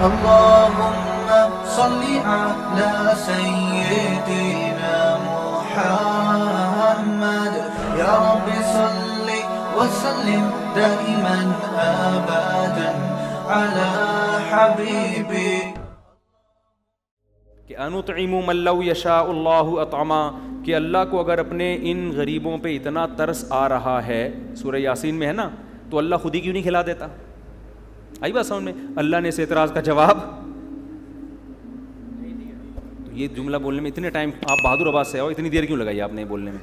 اللهم صل على سيدنا محمد يا رب صل وسلم دائما ابدا على حبيبك کہ انطعم من لو یشاء اللہ اطعما، کہ اللہ کو اگر اپنے ان غریبوں پہ اتنا ترس آ رہا ہے، سورہ یاسین میں ہے نا، تو اللہ خود ہی کیوں نہیں کھلا دیتا؟ آئی بات سمجھ میں؟ اللہ نے اس اعتراض کا جواب تو یہ جملہ بولنے میں اتنے ٹائم، آپ بہادر آباد سے آؤ، اتنی دیر کیوں لگائی آپ نے بولنے میں؟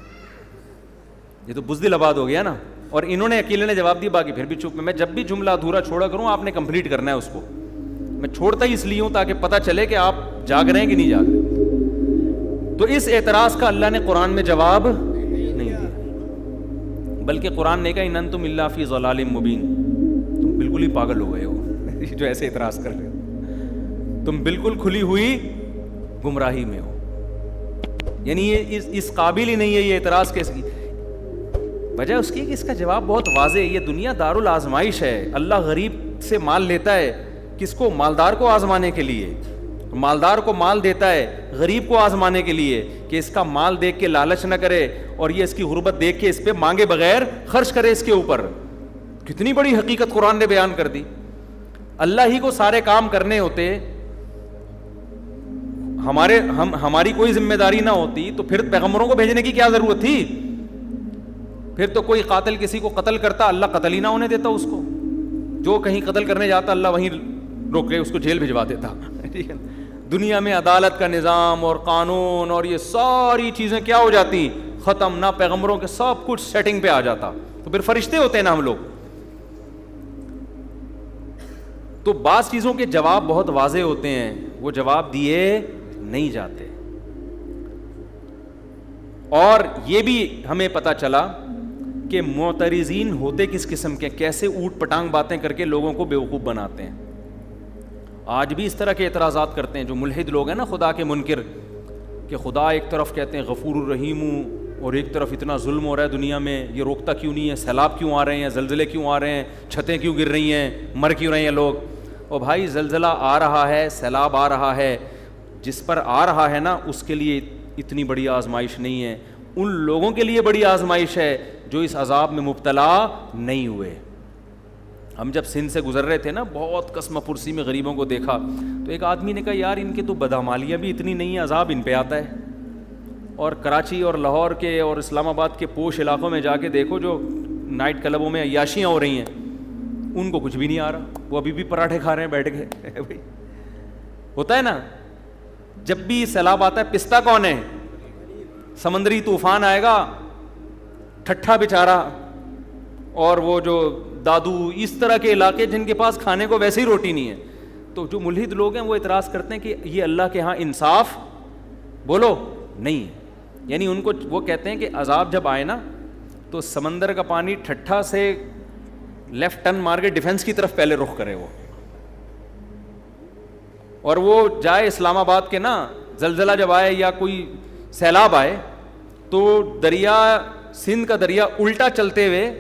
یہ تو بزدل آباد ہو گیا نا. اور انہوں نے اکیلے نے جواب دیا، باقی پھر بھی چپ. میں جب بھی جملہ ادھورا چھوڑا کروں آپ نے کمپلیٹ کرنا ہے اس کو. میں چھوڑتا ہی اس لیے ہوں تاکہ پتہ چلے کہ آپ جاگ رہے ہیں کہ نہیں جاگ رہے. تو اس اعتراض کا اللہ نے قرآن میں جواب نہیں دیا، بلکہ قرآن نے کہا ان انتم الا فی ضلال مبین، تم بالکل ہی پاگل ہو گئے ہو جو ایسے اعتراض کر رہے ہو، تم بالکل کھلی ہوئی گمراہی میں ہو. یعنی یہ اس قابل ہی نہیں ہے یہ اعتراض کے. وجہ اس کی کہ اس کا جواب بہت واضح ہے. یہ دنیا دار الآزمائش ہے. اللہ غریب سے مال لیتا ہے کس کو؟ مالدار کو آزمانے کے لیے. مالدار کو مال دیتا ہے غریب کو آزمانے کے لیے کہ اس کا مال دیکھ کے لالچ نہ کرے اور یہ اس کی غربت دیکھ کے اس پہ مانگے بغیر خرچ کرے اس کے اوپر. کتنی بڑی حقیقت قرآن نے بیان کر دی. اللہ ہی کو سارے کام کرنے ہوتے، ہماری کوئی ذمہ داری نہ ہوتی تو پھر پیغمبروں کو بھیجنے کی کیا ضرورت تھی؟ پھر تو کوئی قاتل کسی کو قتل کرتا، اللہ قتل ہی نہ ہونے دیتا اس کو. جو کہیں قتل کرنے جاتا اللہ وہیں روک کے اس کو جیل بھجوا دیتا. ٹھیک ہے. دنیا میں عدالت کا نظام اور قانون اور یہ ساری چیزیں کیا ہو جاتی؟ ختم. نہ پیغمبروں کے سب کچھ سیٹنگ پہ آ جاتا. تو پھر فرشتے ہوتے ہیں نا ہم لوگ. تو بعض چیزوں کے جواب بہت واضح ہوتے ہیں، وہ جواب دیے نہیں جاتے. اور یہ بھی ہمیں پتہ چلا کہ معترضین ہوتے کس قسم کے، کیسے اوٹ پٹانگ باتیں کر کے لوگوں کو بیوقوف بناتے ہیں. آج بھی اس طرح کے اعتراضات کرتے ہیں جو ملحد لوگ ہیں نا، خدا کے منکر، کہ خدا ایک طرف کہتے ہیں غفور الرحیم ہوں اور ایک طرف اتنا ظلم ہو رہا ہے دنیا میں، یہ روکتا کیوں نہیں ہے؟ سیلاب کیوں آ رہے ہیں؟ زلزلے کیوں آ رہے ہیں؟ چھتیں کیوں گر رہی ہیں؟ مر کیوں رہے ہیں لوگ؟ اور بھائی زلزلہ آ رہا ہے، سیلاب آ رہا ہے، جس پر آ رہا ہے نا اس کے لیے اتنی بڑی آزمائش نہیں ہے. ان لوگوں کے لیے بڑی آزمائش ہے جو اس عذاب میں مبتلا نہیں ہوئے. ہم جب سندھ سے گزر رہے تھے نا، بہت قسم پرسی میں غریبوں کو دیکھا تو ایک آدمی نے کہا یار ان کے تو بدعمالیاں بھی اتنی نہیں ہیں، عذاب ان پہ آتا ہے. اور کراچی اور لاہور کے اور اسلام آباد کے پوش علاقوں میں جا کے دیکھو جو نائٹ کلبوں میں عیاشیاں ہو رہی ہیں، ان کو کچھ بھی نہیں آ رہا، وہ ابھی بھی پراٹھے کھا رہے ہیں بیٹھ کے. ہوتا ہے نا جب بھی سیلاب آتا ہے پستا کون ہے؟ سمندری طوفان آئے گا، ٹھٹھا بیچارہ اور وہ جو دادو، اس طرح کے علاقے جن کے پاس کھانے کو ویسے ہی روٹی نہیں ہے. تو جو ملحد لوگ ہیں وہ اعتراض کرتے ہیں کہ یہ اللہ کے ہاں انصاف بولو نہیں ہے. یعنی ان کو وہ کہتے ہیں کہ عذاب جب آئے نا تو سمندر کا پانی ٹھٹھا سے لیفٹ ٹرن مار کے ڈیفنس کی طرف پہلے رخ کرے وہ، اور وہ جائے اسلام آباد کے نا، زلزلہ جب آئے یا کوئی سیلاب آئے تو دریا سندھ کا دریا الٹا چلتے ہوئے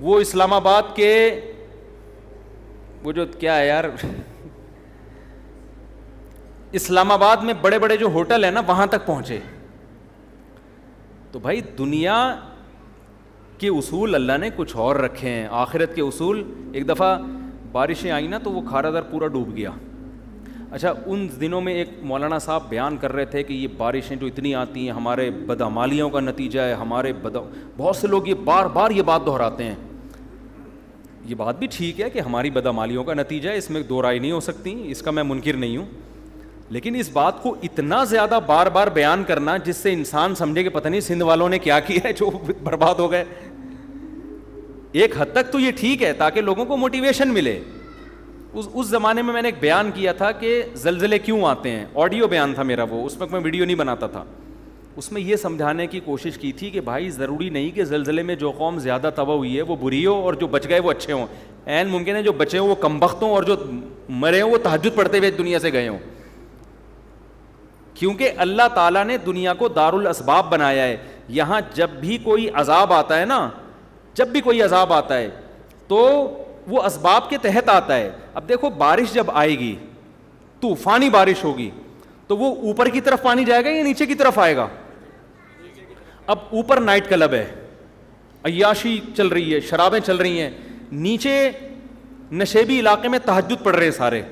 وہ اسلام آباد کے وہ جو کیا ہے یار اسلام آباد میں بڑے بڑے جو ہوٹل ہیں نا وہاں تک پہنچے. تو بھائی دنیا کے اصول اللہ نے کچھ اور رکھے ہیں، آخرت کے اصول. ایک دفعہ بارشیں آئیں نا تو وہ کھارا در پورا ڈوب گیا. اچھا ان دنوں میں ایک مولانا صاحب بیان کر رہے تھے کہ یہ بارشیں جو اتنی آتی ہیں ہمارے بدعمالیوں کا نتیجہ ہے، بہت سے لوگ یہ بار بار یہ بات دہراتے ہیں. یہ بات بھی ٹھیک ہے کہ ہماری بدعمالیوں کا نتیجہ ہے، اس میں دو رائے نہیں ہو سکتی، اس کا میں منکر نہیں ہوں. لیکن اس بات کو اتنا زیادہ بار بار بیان کرنا جس سے انسان سمجھے کہ پتہ نہیں سندھ والوں نے کیا کیا ہے جو برباد ہو گئے. ایک حد تک تو یہ ٹھیک ہے تاکہ لوگوں کو موٹیویشن ملے. اس زمانے میں نے ایک بیان کیا تھا کہ زلزلے کیوں آتے ہیں، آڈیو بیان تھا میرا وہ، اس وقت میں ویڈیو نہیں بناتا تھا. اس میں یہ سمجھانے کی کوشش کی تھی کہ بھائی ضروری نہیں کہ زلزلے میں جو قوم زیادہ تباہ ہوئی ہے وہ بری ہو اور جو بچ گئے وہ اچھے ہوں. عین ممکن ہے جو بچے ہوں وہ کمبخت ہوں اور جو مرے ہوں وہ تہجد پڑھتے ہوئے دنیا سے گئے ہوں. کیونکہ اللہ تعالیٰ نے دنیا کو دار الاسباب بنایا ہے. یہاں جب بھی کوئی عذاب آتا ہے نا، جب بھی کوئی عذاب آتا ہے تو وہ اسباب کے تحت آتا ہے. اب دیکھو بارش جب آئے گی, طوفانی بارش ہوگی, تو وہ اوپر کی طرف پانی جائے گا یا نیچے کی طرف آئے گا؟ اب اوپر نائٹ کلب ہے, عیاشی چل رہی ہے, شرابیں چل رہی ہیں, نیچے نشیبی علاقے میں تہجد پڑھ رہے ہیں سارے,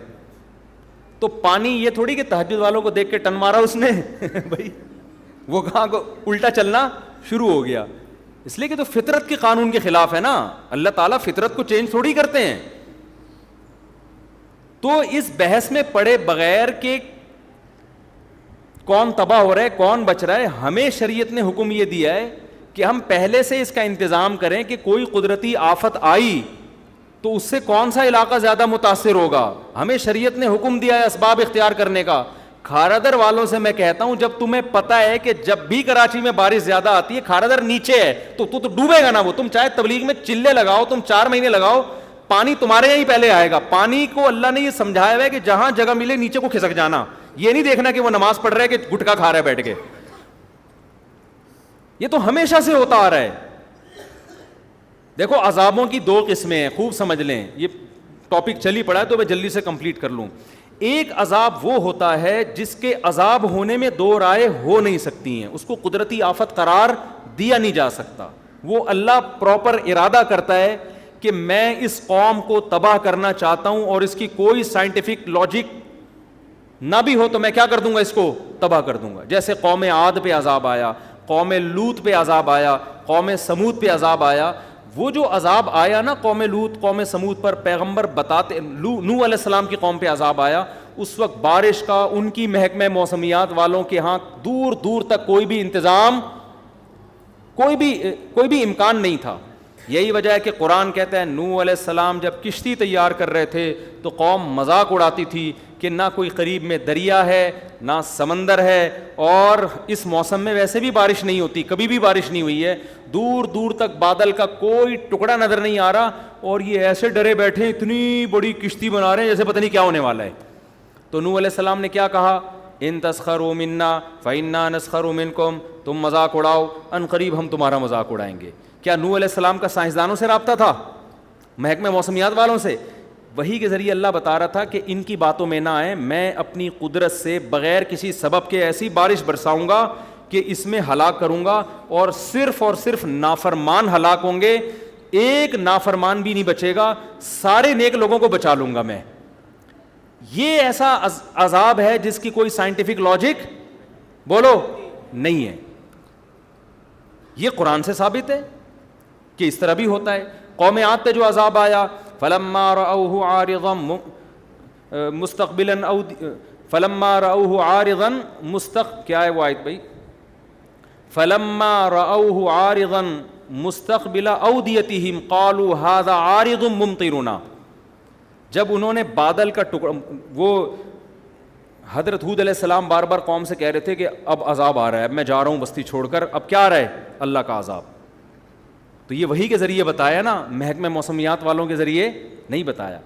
تو پانی یہ تھوڑی کہ تہجد والوں کو دیکھ کے ٹن مارا اس نے بھائی وہ کہاں کو الٹا چلنا شروع ہو گیا, اس لیے کہ تو فطرت کے قانون کے خلاف ہے نا. اللہ تعالیٰ فطرت کو چینج تھوڑی کرتے ہیں. تو اس بحث میں پڑے بغیر کہ کون تباہ ہو رہا ہے کون بچ رہا ہے, ہمیں شریعت نے حکم یہ دیا ہے کہ ہم پہلے سے اس کا انتظام کریں کہ کوئی قدرتی آفت آئی تو اس سے کون سا علاقہ زیادہ متاثر ہوگا. ہمیں شریعت نے حکم دیا ہے اسباب اختیار کرنے کا. کھارادر والوں سے میں کہتا ہوں, جب تمہیں پتا ہے کہ جب بھی کراچی میں بارش زیادہ آتی ہے کھارادر نیچے ہے تو ڈوبے گا نا وہ. تم چاہے تبلیغ میں چلے لگاؤ, تم 4 مہینے لگاؤ, پانی تمہارے یہاں ہی پہلے آئے گا. پانی کو اللہ نے یہ سمجھایا ہوا ہے کہ جہاں جگہ ملے نیچے کو کھسک جانا, یہ نہیں دیکھنا کہ وہ نماز پڑھ رہا ہے کہ گٹکا کھا رہا ہے بیٹھ کے. یہ تو ہمیشہ سے ہوتا آ رہا ہے. دیکھو عذابوں کی 2 قسمیں ہیں, خوب سمجھ لیں, یہ ٹاپک چل ہی پڑا ہے تو میں جلدی سے کمپلیٹ کر لوں. ایک عذاب وہ ہوتا ہے جس کے عذاب ہونے میں 2 رائے ہو نہیں سکتی ہیں, اس کو قدرتی آفت قرار دیا نہیں جا سکتا. وہ اللہ پراپر ارادہ کرتا ہے کہ میں اس قوم کو تباہ کرنا چاہتا ہوں اور اس کی کوئی سائنٹیفک لاجک نہ بھی ہو تو میں کیا کر دوں گا, اس کو تباہ کر دوں گا. جیسے قوم عاد پہ عذاب آیا, قوم لوط پہ عذاب آیا, قوم سمود پہ عذاب آیا. وہ جو عذاب آیا نا قوم لوط قوم سمود پر, پیغمبر بتاتے, نوح علیہ السلام کی قوم پہ عذاب آیا, اس وقت بارش کا ان کی محکمہ موسمیات والوں کے ہاں دور دور تک کوئی بھی انتظام, کوئی بھی امکان نہیں تھا. یہی وجہ ہے کہ قرآن کہتا ہے نوح علیہ السلام جب کشتی تیار کر رہے تھے تو قوم مذاق اڑاتی تھی کہ نہ کوئی قریب میں دریا ہے نہ سمندر ہے, اور اس موسم میں ویسے بھی بارش نہیں ہوتی, کبھی بھی بارش نہیں ہوئی ہے, دور دور تک بادل کا کوئی ٹکڑا نظر نہیں آ رہا, اور یہ ایسے ڈرے بیٹھے اتنی بڑی کشتی بنا رہے ہیں جیسے پتہ نہیں کیا ہونے والا ہے. تو نوح علیہ السلام نے کیا کہا, ان تسخروا منا فإنا نسخر منکم, تم مذاق اڑاؤ ان قریب ہم تمہارا مذاق اڑائیں گے. کیا نوح علیہ السلام کا سائنسدانوں سے رابطہ تھا, محکمہ موسمیات والوں سے؟ وہی کے ذریعے اللہ بتا رہا تھا کہ ان کی باتوں میں نہ آئیں, میں اپنی قدرت سے بغیر کسی سبب کے ایسی بارش برساؤں گا کہ اس میں ہلاک کروں گا, اور صرف نافرمان ہلاک ہوں گے, ایک نافرمان بھی نہیں بچے گا, سارے نیک لوگوں کو بچا لوں گا میں. یہ ایسا عذاب ہے جس کی کوئی سائنٹیفک لاجک بولو نہیں ہے. یہ قرآن سے ثابت ہے کہ اس طرح بھی ہوتا ہے. قوم عاد پہ جو عذاب آیا, فلما رأوه عارضا مستقبلا فلما رأوه عارضا کیا ہے وہ آیت بھائی, فلما رأوه عارضا مستقبل اودیتهم قالوا هذا عارض ممطرنا. جب انہوں نے بادل کا ٹکڑا, وہ حضرت ہود علیہ السلام بار بار قوم سے کہہ رہے تھے کہ اب عذاب آ رہا ہے, اب میں جا رہا ہوں بستی چھوڑ کر, اب کیا آ رہا ہے, اللہ کا عذاب. تو یہ وہی کے ذریعے بتایا نا, محکمہ موسمیات والوں کے ذریعے نہیں بتایا.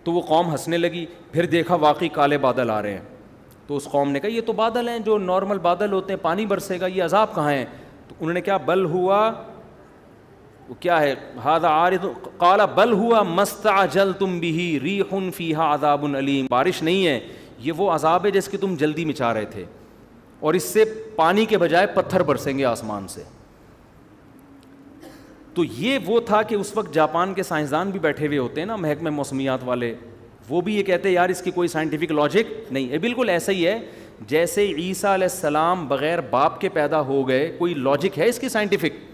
تو وہ قوم ہنسنے لگی, پھر دیکھا واقعی کالے بادل آ رہے ہیں, تو اس قوم نے کہا یہ تو بادل ہیں جو نارمل بادل ہوتے ہیں, پانی برسے گا, یہ عذاب کہاں ہے؟ تو انہوں نے کیا, بل ہوا, وہ کیا ہے, ھذا عارض قال بل ہوا مستعجلتم بہ ریح فیہا عذاب علیم. بارش نہیں ہے, یہ وہ عذاب ہے جس کی تم جلدی مچا رہے تھے, اور اس سے پانی کے بجائے پتھر برسیں گے آسمان سے. تو یہ وہ تھا کہ اس وقت جاپان کے سائنسدان بھی بیٹھے ہوئے ہوتے ہیں نا, محکمہ موسمیات والے, وہ بھی یہ کہتے ہیں یار اس کی کوئی سائنٹیفک لاجک نہیں ہے. بالکل ایسا ہی ہے جیسے عیسیٰ علیہ السلام بغیر باپ کے پیدا ہو گئے, کوئی لاجک ہے اس کی سائنٹیفک؟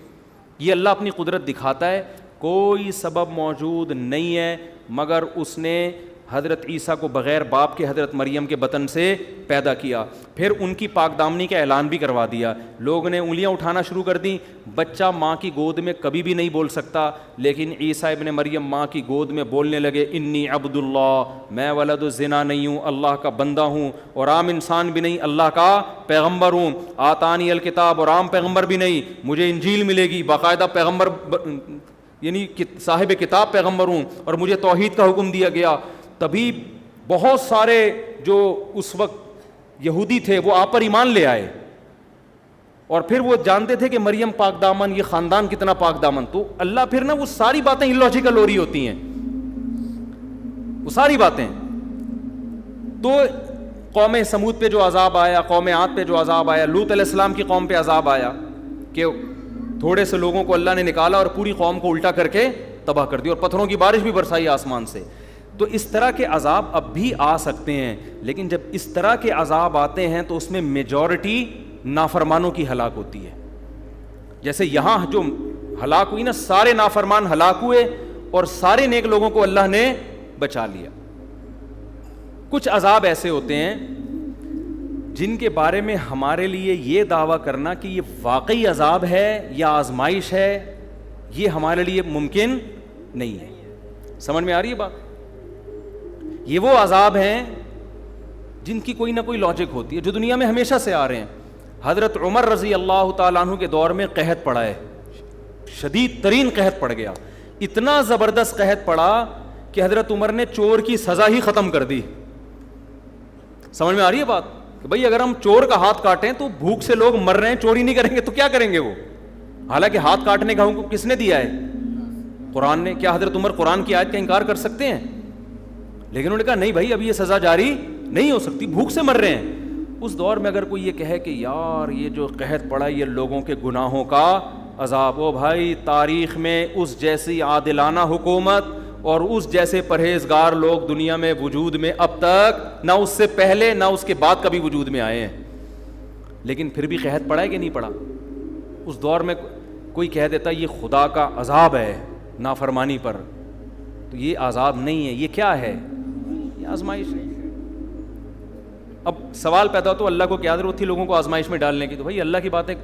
یہ اللہ اپنی قدرت دکھاتا ہے, کوئی سبب موجود نہیں ہے مگر اس نے حضرت عیسیٰ کو بغیر باپ کے حضرت مریم کے بطن سے پیدا کیا. پھر ان کی پاک دامنی کا اعلان بھی کروا دیا. لوگ نے انگلیاں اٹھانا شروع کر دیں. بچہ ماں کی گود میں کبھی بھی نہیں بول سکتا, لیکن عیسیٰ ابن مریم ماں کی گود میں بولنے لگے, انی عبد اللہ, میں ولد الزنا نہیں ہوں, اللہ کا بندہ ہوں, اور عام انسان بھی نہیں, اللہ کا پیغمبر ہوں. آتانی الکتاب, اور عام پیغمبر بھی نہیں, مجھے انجیل ملے گی, باقاعدہ پیغمبر یعنی صاحب کتاب پیغمبر ہوں, اور مجھے توحید کا حکم دیا گیا. تبھی بہت سارے جو اس وقت یہودی تھے وہ آپ پر ایمان لے آئے. اور پھر وہ جانتے تھے کہ مریم پاک دامن, یہ خاندان کتنا پاک دامن. تو اللہ پھر نا وہ ساری باتیں illogical ہو رہی ہوتی ہیں, وہ ساری باتیں. تو قوم سمود پہ جو عذاب آیا, قوم عاد پہ جو عذاب آیا, لوط علیہ السلام کی قوم پہ عذاب آیا کہ تھوڑے سے لوگوں کو اللہ نے نکالا اور پوری قوم کو الٹا کر کے تباہ کر دی, اور پتھروں کی بارش بھی برسائی آسمان سے. تو اس طرح کے عذاب اب بھی آ سکتے ہیں, لیکن جب اس طرح کے عذاب آتے ہیں تو اس میں میجورٹی نافرمانوں کی ہلاک ہوتی ہے. جیسے یہاں جو ہلاک ہوئی نا, سارے نافرمان ہلاک ہوئے اور سارے نیک لوگوں کو اللہ نے بچا لیا. کچھ عذاب ایسے ہوتے ہیں جن کے بارے میں ہمارے لیے یہ دعویٰ کرنا کہ یہ واقعی عذاب ہے یا آزمائش ہے, یہ ہمارے لیے ممکن نہیں ہے. سمجھ میں آ رہی ہے بات؟ یہ وہ عذاب ہیں جن کی کوئی نہ کوئی لاجک ہوتی ہے, جو دنیا میں ہمیشہ سے آ رہے ہیں. حضرت عمر رضی اللہ تعالیٰ عنہ کے دور میں قحط پڑا ہے, شدید ترین قحط پڑ گیا. اتنا زبردست قحط پڑا کہ حضرت عمر نے چور کی سزا ہی ختم کر دی. سمجھ میں آ رہی ہے بات؟ کہ بھائی اگر ہم چور کا ہاتھ کاٹیں تو بھوک سے لوگ مر رہے ہیں, چوری نہیں کریں گے تو کیا کریں گے وہ؟ حالانکہ ہاتھ کاٹنے کا حکم کس نے دیا ہے؟ قرآن نے. کیا حضرت عمر قرآن کی آیت کا انکار کر سکتے ہیں؟ لیکن انہوں نے کہا نہیں بھائی, اب یہ سزا جاری نہیں ہو سکتی, بھوک سے مر رہے ہیں. اس دور میں اگر کوئی یہ کہے کہ یار یہ جو قحط پڑا یہ لوگوں کے گناہوں کا عذاب, او بھائی تاریخ میں اس جیسی عادلانہ حکومت اور اس جیسے پرہیزگار لوگ دنیا میں وجود میں اب تک نہ اس سے پہلے نہ اس کے بعد کبھی وجود میں آئے ہیں. لیکن پھر بھی قحط پڑا ہے کہ نہیں پڑا؟ اس دور میں کوئی کہہ دیتا یہ خدا کا عذاب ہے نافرمانی پر, تو یہ عذاب نہیں ہے, یہ کیا ہے؟ یہ آزمائش ہے. اب سوال پیدا ہو تو اللہ کو کیا ضرورت تھی لوگوں کو آزمائش میں ڈالنے کی؟ تو بھائی اللہ کی باتیں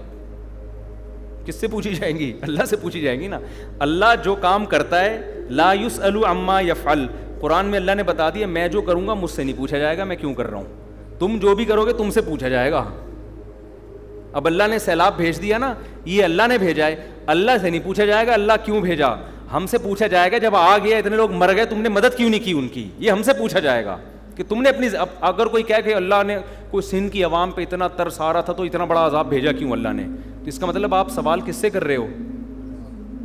کس سے پوچھی جائیں گی؟ اللہ سے پوچھی جائیں گی نا. اللہ جو کام کرتا ہے لا یسأل عما یفعل, قرآن میں اللہ نے بتا دیا میں جو کروں گا مجھ سے نہیں پوچھا جائے گا میں کیوں کر رہا ہوں, تم جو بھی کرو گے تم سے پوچھا جائے گا. اب اللہ نے سیلاب بھیج دیا نا, یہ اللہ نے بھیجا ہے, اللہ سے نہیں پوچھا جائے گا اللہ کیوں بھیجا. ہم سے پوچھا جائے گا جب آ گیا اتنے لوگ مر گئے تم نے مدد کیوں نہیں کی ان کی, یہ ہم سے پوچھا جائے گا کہ تم نے اپنی. اگر کوئی کہے کہ اللہ نے کوئی سندھ کی عوام پہ اتنا ترس آ رہا تھا تو اتنا بڑا عذاب بھیجا کیوں اللہ نے, تو اس کا مطلب آپ سوال کس سے کر رہے ہو؟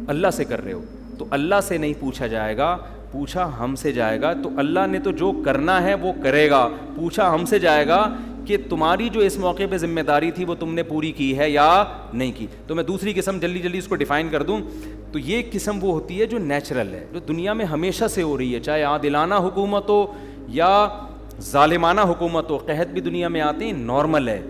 اللہ سے کر رہے ہو. تو اللہ سے نہیں پوچھا جائے گا, پوچھا ہم سے جائے گا. تو اللہ نے تو جو کرنا ہے وہ کرے گا, پوچھا ہم سے جائے گا کہ تمہاری جو اس موقع پہ ذمہ داری تھی وہ تم نے پوری کی ہے یا نہیں کی. تو میں دوسری قسم جلدی اس کو ڈیفائن کر دوں تو یہ قسم وہ ہوتی ہے جو نیچرل ہے, جو دنیا میں ہمیشہ سے ہو رہی ہے, چاہے عادلانہ حکومت ہو یا ظالمانہ حکومت ہو. قحط بھی دنیا میں آتے ہیں, نارمل ہے,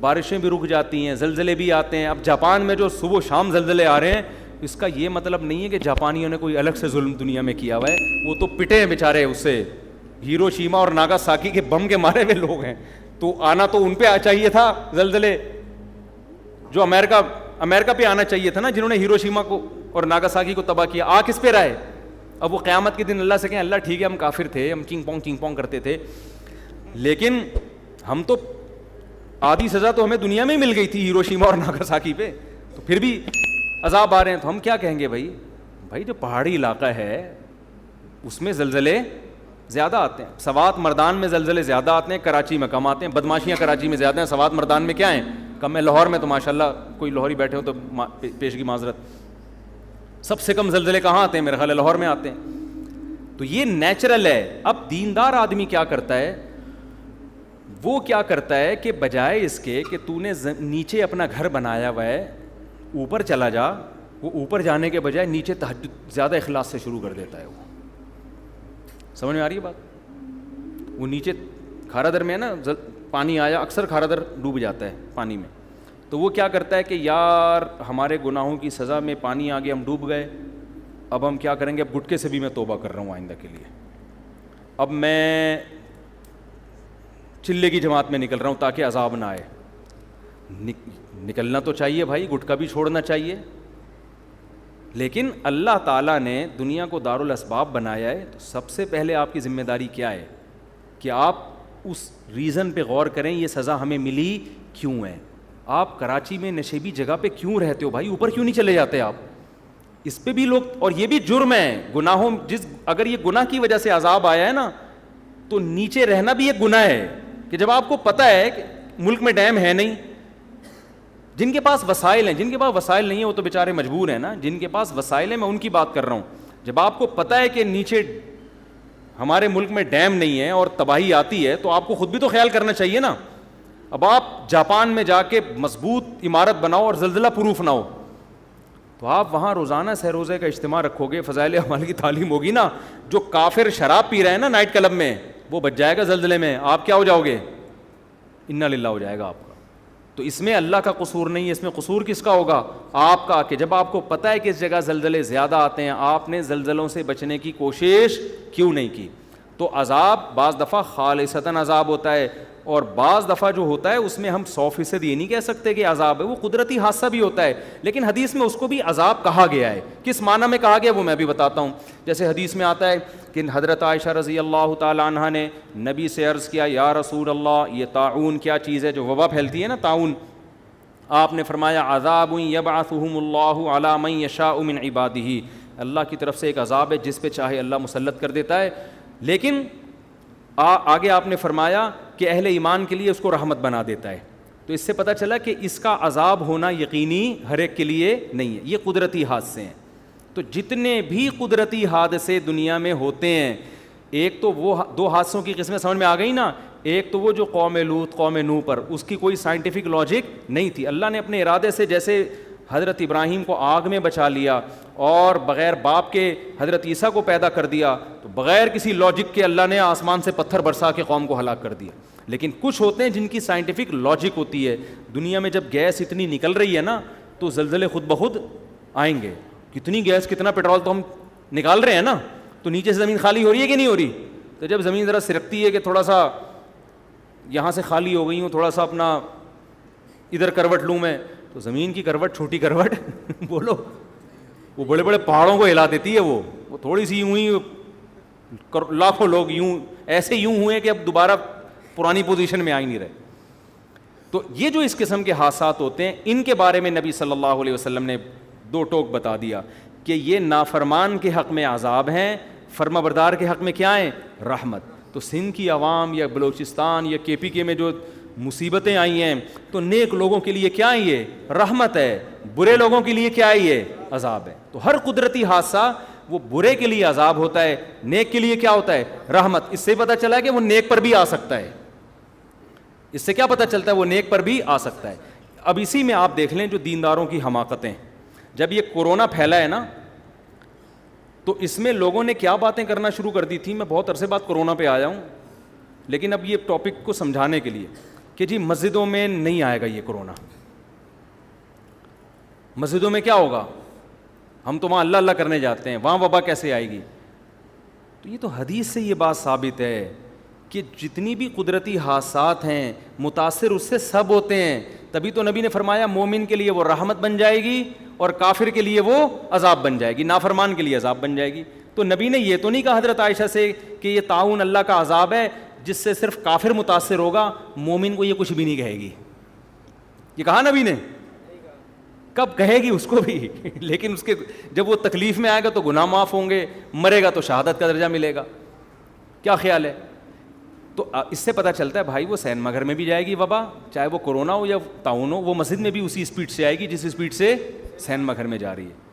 بارشیں بھی رک جاتی ہیں, زلزلے بھی آتے ہیں. اب جاپان میں جو صبح و شام زلزلے آ رہے ہیں اس کا یہ مطلب نہیں ہے کہ جاپانیوں نے کوئی الگ سے ظلم دنیا میں کیا ہوا ہے, وہ تو پٹے ہیں بیچارے اس سے. ہیروشیما اور ناگاساکی کے بم کے مارے ہوئے لوگ ہیں, تو آنا تو ان پہ چاہیے تھا زلزلے, جو امریکہ پہ آنا چاہیے تھا نا, جنہوں نے ہیروشیما کو اور ناگاساکی کو تباہ کیا. آ کس پہ رہے؟ اب وہ قیامت کے دن اللہ سے کہیں اللہ ٹھیک ہے ہم کافر تھے, ہم چینگ پونگ کرتے تھے, لیکن ہم تو آدھی سزا تو ہمیں دنیا میں مل گئی تھی ہیروشیما اور ناگاساکی پہ, تو پھر بھی عذاب آ رہے ہیں. تو ہم کیا کہیں گے بھائی جو پہاڑی علاقہ ہے اس میں زلزلے زیادہ آتے ہیں. سوات مردان میں زلزلے زیادہ آتے ہیں, کراچی میں کم آتے ہیں. بدماشیاں کراچی میں زیادہ ہیں, سوات مردان میں کیا ہیں کم ہے. لاہور میں تو ماشاءاللہ کوئی لاہوری بیٹھے ہو تو پیشگی معذرت, سب سے کم زلزلے کہاں آتے ہیں؟ میرے خیال ہے لاہور میں آتے ہیں. تو یہ نیچرل ہے. اب دیندار آدمی کیا کرتا ہے, وہ کیا کرتا ہے کہ بجائے اس کے کہ تو نے نیچے اپنا گھر بنایا ہوا ہے اوپر چلا جا, وہ اوپر جانے کے بجائے نیچے تہجد زیادہ اخلاص سے شروع کر دیتا ہے. وہ سمجھ میں آ رہی ہے بات؟ وہ نیچے کھارا در میں ہے نا, پانی آیا, اکثر کھارا در ڈوب جاتا ہے پانی میں, تو وہ کیا کرتا ہے کہ یار ہمارے گناہوں کی سزا میں پانی آ گیا, ہم ڈوب گئے, اب ہم کیا کریں گے, اب گٹکے سے بھی میں توبہ کر رہا ہوں آئندہ کے لیے, اب میں چلے کی جماعت میں نکل رہا ہوں تاکہ عذاب نہ آئے. نکلنا تو چاہیے بھائی, گٹکا بھی چھوڑنا چاہیے, لیکن اللہ تعالیٰ نے دنیا کو دارالاسباب بنایا ہے, تو سب سے پہلے آپ کی ذمہ داری کیا ہے کہ آپ اس ریزن پہ غور کریں یہ سزا ہمیں ملی کیوں ہے. آپ کراچی میں نشیبی جگہ پہ کیوں رہتے ہو بھائی, اوپر کیوں نہیں چلے جاتے آپ؟ اس پہ بھی لوگ, اور یہ بھی جرم ہے گناہوں, اگر یہ گناہ کی وجہ سے عذاب آیا ہے نا تو نیچے رہنا بھی ایک گناہ ہے. کہ جب آپ کو پتہ ہے کہ ملک میں ڈیم ہے نہیں, جن کے پاس وسائل ہیں. جن کے پاس وسائل نہیں ہیں وہ تو بیچارے مجبور ہیں نا. جن کے پاس وسائل ہیں میں ان کی بات کر رہا ہوں. جب آپ کو پتہ ہے کہ نیچے ہمارے ملک میں ڈیم نہیں ہے اور تباہی آتی ہے تو آپ کو خود بھی تو خیال کرنا چاہیے نا. اب آپ جاپان میں جا کے مضبوط عمارت بناؤ اور زلزلہ پروف نہ ہو, تو آپ وہاں روزانہ سہ روزے کا اجتماع رکھو گے, فضائل اعمال کی تعلیم ہوگی نا. جو کافر شراب پی رہے ہیں نا نائٹ کلب میں, وہ بچ جائے گا زلزلے میں, آپ کیا ہو جاؤ گے, انا للہ ہو جائے گا آپ کا. تو اس میں اللہ کا قصور نہیں ہے, اس میں قصور کس کا ہوگا, آپ کا, کہ جب آپ کو پتہ ہے کہ اس جگہ زلزلے زیادہ آتے ہیں آپ نے زلزلوں سے بچنے کی کوشش کیوں نہیں کی. تو عذاب بعض دفعہ خالصتاً عذاب ہوتا ہے, اور بعض دفعہ جو ہوتا ہے اس میں ہم 100% یہ نہیں کہہ سکتے کہ عذاب ہے, وہ قدرتی حادثہ بھی ہوتا ہے, لیکن حدیث میں اس کو بھی عذاب کہا گیا ہے. کس معنی میں کہا گیا وہ میں بھی بتاتا ہوں. جیسے حدیث میں آتا ہے کہ حضرت عائشہ رضی اللہ تعالی عنہا نے نبی سے عرض کیا, یا رسول اللہ یہ طاعون کیا چیز ہے جو وبا پھیلتی ہے نا, طاعون. آپ نے فرمایا عذاب یبعثہم اللہ علی من یشاء من عبادہ, اللہ کی طرف سے ایک عذاب ہے جس پہ چاہے اللہ مسلط کر دیتا ہے. لیکن آگے آپ نے فرمایا کہ اہل ایمان کے لیے اس کو رحمت بنا دیتا ہے. تو اس سے پتہ چلا کہ اس کا عذاب ہونا یقینی ہر ایک کے لیے نہیں ہے, یہ قدرتی حادثے ہیں. تو جتنے بھی قدرتی حادثے دنیا میں ہوتے ہیں, ایک تو وہ 2 حادثوں کی قسمیں سمجھ میں آ گئی نا. ایک تو وہ جو قوم لوط قوم نوح پر, اس کی کوئی سائنٹیفک لاجک نہیں تھی. اللہ نے اپنے ارادے سے جیسے حضرت ابراہیم کو آگ میں بچا لیا اور بغیر باپ کے حضرت عیسیٰ کو پیدا کر دیا, تو بغیر کسی لاجک کے اللہ نے آسمان سے پتھر برسا کے قوم کو ہلاک کر دیا. لیکن کچھ ہوتے ہیں جن کی سائنٹیفک لاجک ہوتی ہے. دنیا میں جب گیس اتنی نکل رہی ہے نا تو زلزلے خود بخود آئیں گے. کتنی گیس کتنا پیٹرول تو ہم نکال رہے ہیں نا, تو نیچے سے زمین خالی ہو رہی ہے کہ نہیں ہو رہی. تو جب زمین ذرا سرکتی ہے کہ تھوڑا سا یہاں سے خالی ہو گئی ہوں, تھوڑا سا اپنا ادھر کروٹ لوں میں, تو زمین کی کروٹ چھوٹی کروٹ بولو وہ بڑے بڑے پہاڑوں کو ہلا دیتی ہے. وہ تھوڑی سی یوں ہی لاکھوں لوگ یوں ایسے یوں ہوئے کہ اب دوبارہ پرانی پوزیشن میں آ ہی نہیں رہے. تو یہ جو اس قسم کے حادثات ہوتے ہیں ان کے بارے میں نبی صلی اللہ علیہ وسلم نے 2 ٹوک بتا دیا کہ یہ نافرمان کے حق میں عذاب ہیں, فرما بردار کے حق میں کیا ہیں, رحمت. تو سندھ کی عوام یا بلوچستان یا KPK میں جو مصیبتیں آئی ہیں تو نیک لوگوں کے لیے کیا ہے, یہ رحمت ہے, برے لوگوں کے لیے کیا ہے, یہ عذاب ہے. تو ہر قدرتی حادثہ وہ برے کے لیے عذاب ہوتا ہے, نیک کے لیے کیا ہوتا ہے, رحمت. اس سے پتہ چلا ہے کہ وہ نیک پر بھی آ سکتا ہے. اس سے کیا پتہ چلتا ہے, وہ نیک پر بھی آ سکتا ہے. اب اسی میں آپ دیکھ لیں جو دینداروں کی حماقتیں. جب یہ کورونا پھیلا ہے نا تو اس میں لوگوں نے کیا باتیں کرنا شروع کر دی تھی. میں بہت عرصے بعد کورونا پہ آیا ہوں, لیکن اب یہ ٹاپک کو سمجھانے کے لیے کہ جی مسجدوں میں نہیں آئے گا یہ کورونا. مسجدوں میں کیا ہوگا, ہم تو وہاں اللہ اللہ کرنے جاتے ہیں, وہاں وبا کیسے آئے گی. تو یہ تو حدیث سے یہ بات ثابت ہے کہ جتنی بھی قدرتی حادثات ہیں متاثر اس سے سب ہوتے ہیں. تبھی تو نبی نے فرمایا مومن کے لیے وہ رحمت بن جائے گی اور کافر کے لیے وہ عذاب بن جائے گی, نافرمان کے لیے عذاب بن جائے گی. تو نبی نے یہ تو نہیں کہا حضرت عائشہ سے کہ یہ طاعون اللہ کا عذاب ہے جس سے صرف کافر متاثر ہوگا, مومن کو یہ کچھ بھی نہیں کہے گی. یہ کہا نبی نے, کب کہے گی اس کو بھی, لیکن اس کے جب وہ تکلیف میں آئے گا تو گناہ معاف ہوں گے, مرے گا تو شہادت کا درجہ ملے گا. کیا خیال ہے. تو اس سے پتہ چلتا ہے بھائی وہ سینما گھر میں بھی جائے گی وبا, چاہے وہ کورونا ہو یا طاعون ہو, وہ مسجد میں بھی اسی اسپیڈ سے آئے گی جس اسپیڈ سے سینما گھر میں جا رہی ہے.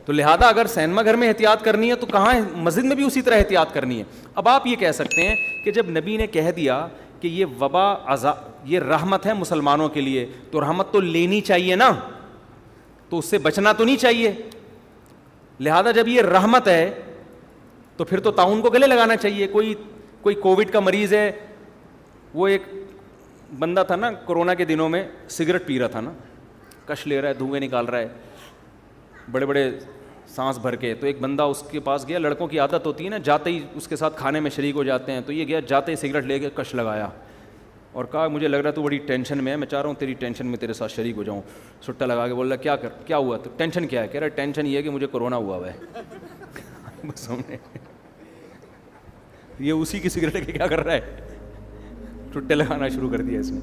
تو لہذا اگر سینما گھر میں احتیاط کرنی ہے تو کہاں ہے, مسجد میں بھی اسی طرح احتیاط کرنی ہے. اب آپ یہ کہہ سکتے ہیں کہ جب نبی نے کہہ دیا کہ یہ وبا یہ رحمت ہے مسلمانوں کے لیے, تو رحمت تو لینی چاہیے نا, تو اس سے بچنا تو نہیں چاہیے. لہذا جب یہ رحمت ہے تو پھر تو طاعون کو گلے لگانا چاہیے. کوئی کووڈ کا مریض ہے, وہ ایک بندہ تھا نا کورونا کے دنوں میں سگریٹ پی رہا تھا نا, کش لے رہا ہے, دھوئیں نکال رہا ہے بڑے بڑے سانس بھر کے. تو ایک بندہ اس کے پاس گیا, لڑکوں کی عادت ہوتی ہے نا جاتے ہی اس کے ساتھ کھانے میں شریک ہو جاتے ہیں, تو یہ گیا جاتے ہی سگریٹ لے کے کش لگایا اور کہا مجھے لگ رہا تو بڑی ٹینشن میں ہے, میں چاہ رہا ہوں تیری ٹینشن میں تیرے ساتھ شریک ہو جاؤں. سٹا لگا کے بول رہا کیا ہوا, تو ٹینشن کیا ہے, کہہ رہا ٹینشن یہ ہے کہ مجھے کورونا ہوا ہے. بس ہم نے یہ اسی کی سگریٹ کے کیا کر رہا ہے, ٹٹے لگانا شروع کر دیا اس نے.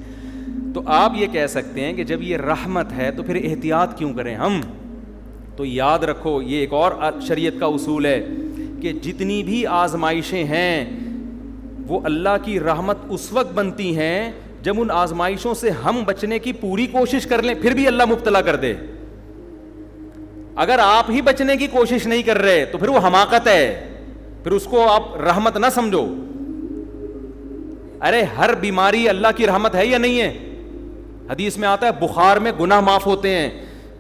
تو آپ یہ کہہ سکتے ہیں کہ جب یہ رحمت ہے تو پھر احتیاط کیوں کریں ہم. تو یاد رکھو یہ ایک اور شریعت کا اصول ہے کہ جتنی بھی آزمائشیں ہیں وہ اللہ کی رحمت اس وقت بنتی ہیں جب ان آزمائشوں سے ہم بچنے کی پوری کوشش کر لیں پھر بھی اللہ مبتلا کر دے. اگر آپ ہی بچنے کی کوشش نہیں کر رہے تو پھر وہ حماقت ہے, پھر اس کو آپ رحمت نہ سمجھو. ارے ہر بیماری اللہ کی رحمت ہے یا نہیں ہے؟ حدیث میں آتا ہے بخار میں گناہ معاف ہوتے ہیں.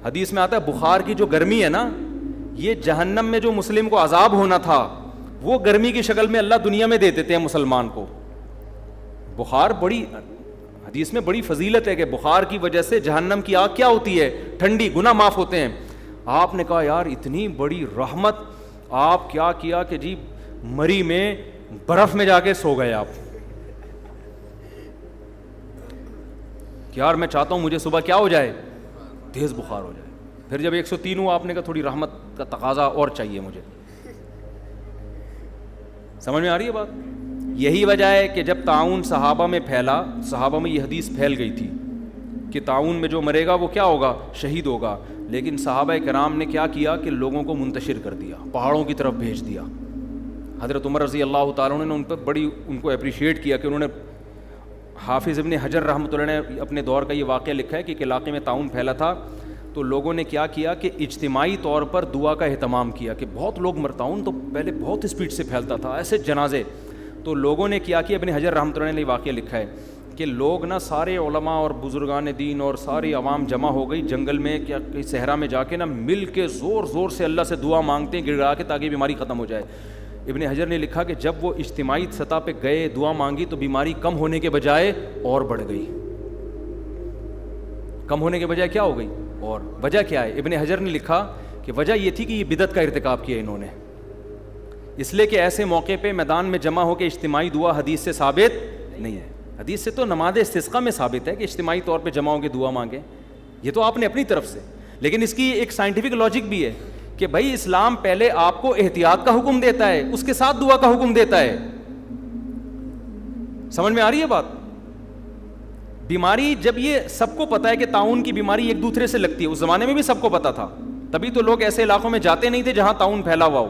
حدیث میں آتا ہے بخار کی جو گرمی ہے نا, یہ جہنم میں جو مسلم کو عذاب ہونا تھا وہ گرمی کی شکل میں اللہ دنیا میں دے دیتے ہیں مسلمان کو. بخار بڑی حدیث میں بڑی فضیلت ہے کہ بخار کی وجہ سے جہنم کی آگ کیا ہوتی ہے, ٹھنڈی, گناہ معاف ہوتے ہیں. آپ نے کہا یار اتنی بڑی رحمت, آپ کیا کیا کہ جی مری میں برف میں جا کے سو گئے آپ کہ یار میں چاہتا ہوں مجھے صبح کیا ہو جائے, تیز بخار ہو جائے. پھر جب 103 ہوا آپ نے کہا تھوڑی رحمت کا تقاضا اور چاہیے مجھے. سمجھ میں آ رہی ہے بات؟ یہی وجہ ہے کہ جب طاعون صحابہ میں پھیلا, صحابہ میں یہ حدیث پھیل گئی تھی کہ طاعون میں جو مرے گا وہ کیا ہوگا, شہید ہوگا. لیکن صحابہ کرام نے کیا کیا کہ لوگوں کو منتشر کر دیا, پہاڑوں کی طرف بھیج دیا. حضرت عمر رضی اللہ تعالیٰ عنہ نے ان پر بڑی ان کو اپریشیٹ کیا کہ انہوں نے, حافظ ابن حجر رحمۃ اللہ نے اپنے دور کا یہ واقعہ لکھا ہے کہ ایک علاقے میں طاعون پھیلا تھا تو لوگوں نے کیا کیا کہ اجتماعی طور پر دعا کا اہتمام کیا کہ بہت لوگ طاعون تو پہلے بہت اسپیڈ سے پھیلتا تھا, ایسے جنازے. تو لوگوں نے کیا کہ ابن حجر رحمۃ اللہ نے یہ واقعہ لکھا ہے کہ لوگ نا سارے علماء اور بزرگان دین اور ساری عوام جمع ہو گئی جنگل میں, کیا صحرا میں جا کے نا مل کے زور زور سے اللہ سے دعا مانگتے ہیں, گڑگڑا کے تاکہ بیماری ختم ہو جائے. ابن حجر نے لکھا کہ جب وہ اجتماعی سطح پہ گئے, دعا مانگی تو بیماری کم ہونے کے بجائے اور بڑھ گئی. کم ہونے کے بجائے کیا ہو گئی, اور وجہ کیا ہے؟ ابن حجر نے لکھا کہ وجہ یہ تھی کہ یہ بدعت کا ارتکاب کیا انہوں نے, اس لیے کہ ایسے موقع پہ میدان میں جمع ہو کے اجتماعی دعا حدیث سے ثابت نہیں ہے. حدیث سے تو نماز استسقاء میں ثابت ہے کہ اجتماعی طور پہ جمع ہو کے دعا مانگیں, یہ تو آپ نے اپنی طرف سے. لیکن اس کی ایک سائنٹیفک لاجک بھی ہے کہ بھائی اسلام پہلے آپ کو احتیاط کا حکم دیتا ہے, اس کے ساتھ دعا کا حکم دیتا ہے. سمجھ میں آ رہی ہے بات؟ بیماری جب یہ سب کو پتا ہے کہ طاعون کی بیماری ایک دوسرے سے لگتی ہے, اس زمانے میں بھی سب کو پتا تھا, تبھی تو لوگ ایسے علاقوں میں جاتے نہیں تھے جہاں طاعون پھیلا ہوا ہو.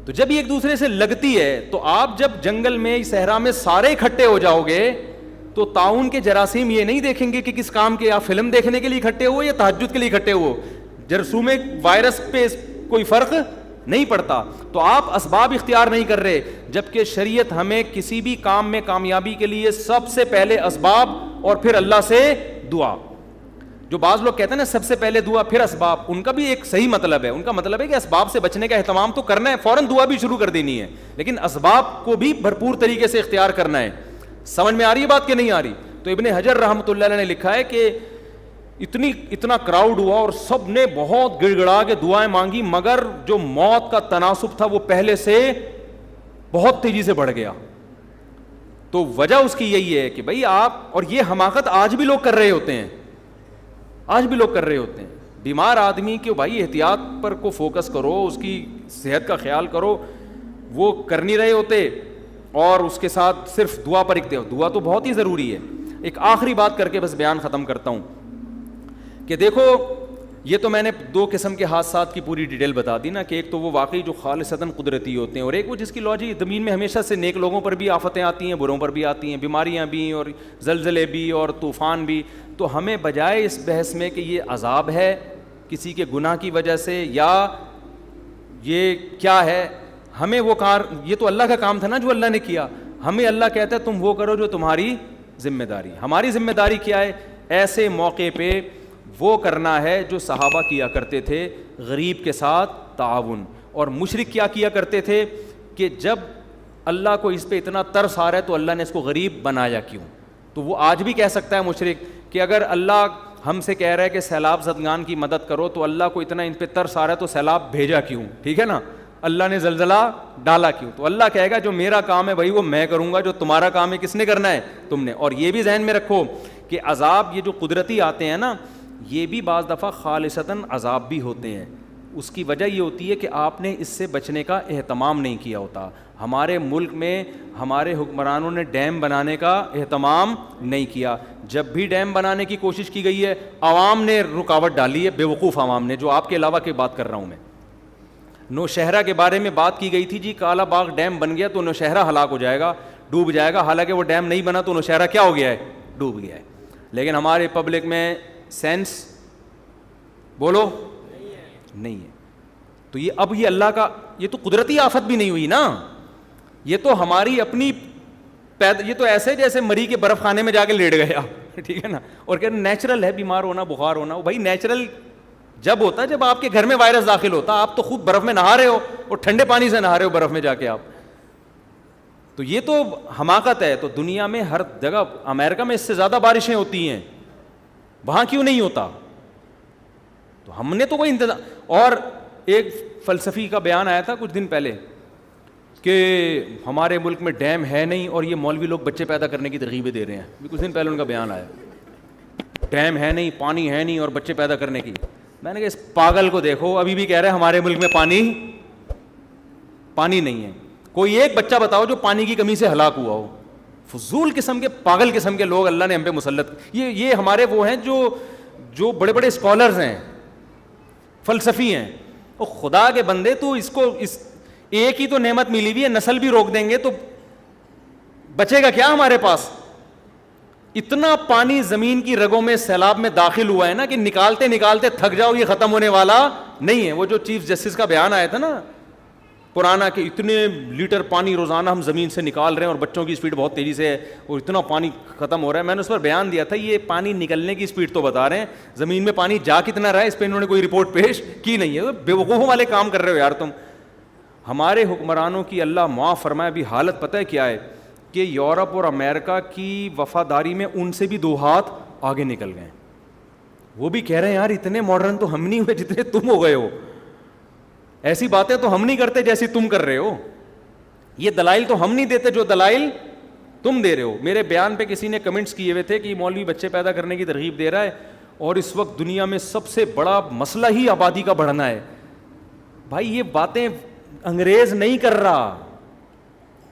تو جب یہ ایک دوسرے سے لگتی ہے تو آپ جب جنگل میں صحرا میں سارے اکٹھے ہو جاؤ گے تو طاعون کے جراثیم یہ نہیں دیکھیں گے کہ کس کام کے, آپ فلم دیکھنے کے لیے اکٹھے ہو یا تہجد کے لیے اکٹھے ہو, جرثوم وائرس پہ کوئی فرق نہیں پڑتا. تو آپ اسباب اختیار نہیں کر رہے, جبکہ شریعت ہمیں کسی بھی کام میں کامیابی کے لیے سب سے پہلے اسباب اور پھر اللہ سے دعا. جو بعض لوگ کہتے ہیں نا سب سے پہلے دعا پھر اسباب, ان کا بھی ایک صحیح مطلب ہے. ان کا مطلب ہے کہ اسباب سے بچنے کا اہتمام تو کرنا ہے, فوراً دعا بھی شروع کر دینی ہے, لیکن اسباب کو بھی بھرپور طریقے سے اختیار کرنا ہے. سمجھ میں آ رہی ہے بات کہ نہیں آ رہی؟ تو ابن حجر رحمۃ اللہ علیہ نے لکھا ہے کہ اتنا کراؤڈ ہوا اور سب نے بہت گڑ گڑا کے دعائیں مانگی, مگر جو موت کا تناسب تھا وہ پہلے سے بہت تیزی سے بڑھ گیا. تو وجہ اس کی یہی ہے کہ بھائی آپ, اور یہ حماقت آج بھی لوگ کر رہے ہوتے ہیں, آج بھی لوگ کر رہے ہوتے ہیں. بیمار آدمی کے بھائی احتیاط پر کو فوکس کرو, اس کی صحت کا خیال کرو, وہ کر نہیں رہے ہوتے اور اس کے ساتھ صرف دعا پر اکتے ہو. دعا تو بہت ہی ضروری ہے. ایک آخری بات کر کے بس بیان ختم کرتا ہوں کہ دیکھو یہ تو میں نے دو قسم کے حادثات کی پوری ڈیٹیل بتا دی نا, کہ ایک تو وہ واقعی جو خالصتاً قدرتی ہوتے ہیں, اور ایک وہ جس کی لاجک زمین میں ہمیشہ سے نیک لوگوں پر بھی آفتیں آتی ہیں, بروں پر بھی آتی ہیں, بیماریاں بھی اور زلزلے بھی اور طوفان بھی. تو ہمیں بجائے اس بحث میں کہ یہ عذاب ہے کسی کے گناہ کی وجہ سے یا یہ کیا ہے, ہمیں وہ یہ تو اللہ کا کام تھا نا جو اللہ نے کیا, ہمیں اللہ کہتا ہے تم وہ کرو جو تمہاری ذمہ داری. ہماری ذمہ داری کیا ہے؟ ایسے موقع پہ وہ کرنا ہے جو صحابہ کیا کرتے تھے, غریب کے ساتھ تعاون. اور مشرک کیا کیا کرتے تھے کہ جب اللہ کو اس پہ اتنا ترس آ رہا ہے تو اللہ نے اس کو غریب بنایا کیوں. تو وہ آج بھی کہہ سکتا ہے مشرک کہ اگر اللہ ہم سے کہہ رہا ہے کہ سیلاب زدگان کی مدد کرو تو اللہ کو اتنا ان پہ ترس آ رہا ہے تو سیلاب بھیجا کیوں, ٹھیک ہے نا, اللہ نے زلزلہ ڈالا کیوں. تو اللہ کہے گا جو میرا کام ہے بھائی وہ میں کروں گا, جو تمہارا کام ہے کس نے کرنا ہے, تم نے. اور یہ بھی ذہن میں رکھو کہ عذاب یہ جو قدرتی آتے ہیں نا, یہ بھی بعض دفعہ خالصتاً عذاب بھی ہوتے ہیں. اس کی وجہ یہ ہوتی ہے کہ آپ نے اس سے بچنے کا اہتمام نہیں کیا ہوتا. ہمارے ملک میں ہمارے حکمرانوں نے ڈیم بنانے کا اہتمام نہیں کیا. جب بھی ڈیم بنانے کی کوشش کی گئی ہے عوام نے رکاوٹ ڈالی ہے, بیوقوف عوام نے, جو آپ کے علاوہ کی بات کر رہا ہوں میں. نوشہرہ کے بارے میں بات کی گئی تھی جی کالا باغ ڈیم بن گیا تو نوشہرہ ہلاک ہو جائے گا, ڈوب جائے گا, حالانکہ وہ ڈیم نہیں بنا تو نوشہرہ کیا ہو گیا ہے, ڈوب گیا ہے. لیکن ہمارے پبلک میں سینس بولو نہیں ہے. تو یہ اب یہ اللہ کا, یہ تو قدرتی آفت بھی نہیں ہوئی نا, یہ تو ہماری اپنی یہ تو ایسے جیسے مری کے برف خانے میں جا کے لیٹ گیا, ٹھیک ہے نا, اور کہ نیچرل ہے بیمار ہونا, بخار ہونا. بھائی نیچرل جب ہوتا ہے جب آپ کے گھر میں وائرس داخل ہوتا, آپ تو خود برف میں نہا رہے ہو اور ٹھنڈے پانی سے نہا رہے ہو برف میں جا کے آپ. تو یہ تو حماقت ہے. تو دنیا میں ہر جگہ, امریکہ میں اس سے زیادہ بارشیں ہوتی ہیں, وہاں کیوں نہیں ہوتا؟ تو ہم نے تو کوئی انتظام. اور ایک فلسفی کا بیان آیا تھا کچھ دن پہلے کہ ہمارے ملک میں ڈیم ہے نہیں اور یہ مولوی لوگ بچے پیدا کرنے کی ترغیبیں دے رہے ہیں. کچھ دن پہلے ان کا بیان آیا, ڈیم ہے نہیں, پانی ہے نہیں اور بچے پیدا کرنے کی. میں نے کہا اس پاگل کو دیکھو, ابھی بھی کہہ رہے ہیں ہمارے ملک میں پانی نہیں ہے. کوئی ایک بچہ بتاؤ جو پانی کی کمی سے ہلاک ہوا ہو. فضول قسم کے, پاگل قسم کے لوگ اللہ نے ہم پہ مسلط. یہ ہمارے وہ ہیں جو بڑے بڑے اسکالرز ہیں, فلسفی ہیں. اور خدا کے بندے, تو اس کو ایک ہی تو نعمت ملی ہوئی ہے, نسل بھی روک دیں گے تو بچے گا کیا ہمارے پاس؟ اتنا پانی زمین کی رگوں میں سیلاب میں داخل ہوا ہے نا کہ نکالتے نکالتے تھک جاؤ, یہ ختم ہونے والا نہیں ہے. وہ جو چیف جسٹس کا بیان آیا تھا نا پرانا کہ اتنے لیٹر پانی روزانہ ہم زمین سے نکال رہے ہیں اور بچوں کی اسپیڈ بہت تیزی سے ہے اور اتنا پانی ختم ہو رہا ہے. میں نے اس پر بیان دیا تھا یہ پانی نکلنے کی اسپیڈ تو بتا رہے ہیں, زمین میں پانی جا کتنا رہا ہے اس پہ انہوں نے کوئی رپورٹ پیش کی نہیں ہے. بے وقوفوں والے کام کر رہے ہو یار تم. ہمارے حکمرانوں کی اللہ معاف فرمائے ابھی حالت پتہ ہے کیا ہے کہ یورپ اور امریکہ کی وفاداری میں ان سے بھی 2 ہاتھ آگے نکل گئے. وہ بھی کہہ رہے ہیں یار اتنے ماڈرن تو ہم نہیں ہوئے جتنے تم ہو گئے ہو, ایسی باتیں تو ہم نہیں کرتے جیسی تم کر رہے ہو, یہ دلائل تو ہم نہیں دیتے جو دلائل تم دے رہے ہو. میرے بیان پہ کسی نے کمنٹس کیے ہوئے تھے کہ مولوی بچے پیدا کرنے کی ترغیب دے رہا ہے اور اس وقت دنیا میں سب سے بڑا مسئلہ ہی آبادی کا بڑھنا ہے. بھائی یہ باتیں انگریز نہیں کر رہا,